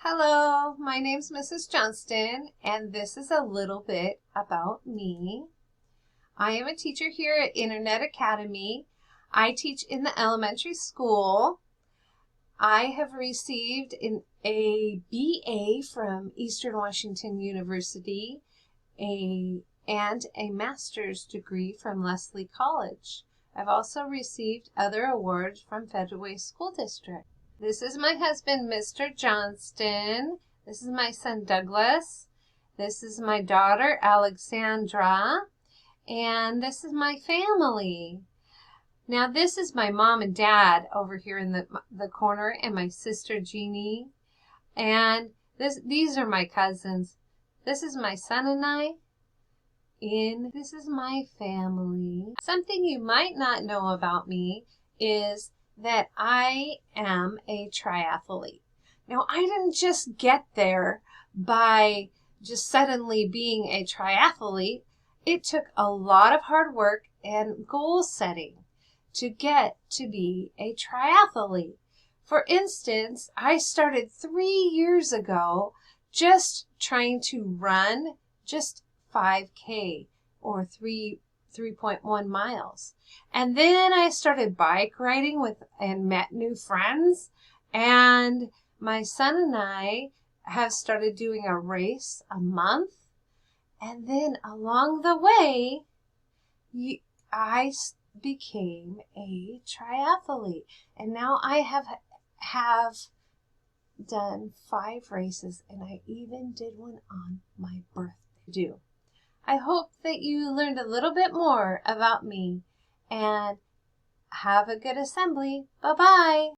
Hello, my name's Mrs. Johnston, and this is a little bit about me. I am a teacher here at Internet Academy. I teach in the elementary school. I have received a BA from Eastern Washington University and a master's degree from Lesley College. I've also received other awards from Federal Way School District. This is my husband, Mr. Johnston. This is my son, Douglas. This is my daughter, Alexandra. And this is my family. Now, this is my mom and dad over here in the corner, and my sister, Jeannie. And these are my cousins. This is my son and I. And this is my family. Something you might not know about me is that I am a triathlete. Now, I didn't just get there by just suddenly being a triathlete. It took a lot of hard work and goal setting to get to be a triathlete. For instance, I started 3 years ago just trying to run just 5K or 3.1 miles. And then I started bike riding and met new friends. And my son and I have started doing a race a month. And then along the way, I became a triathlete. And now I have done 5 races, and I even did one on my birthday. I hope that you learned a little bit more about me, and have a good assembly. Bye-bye.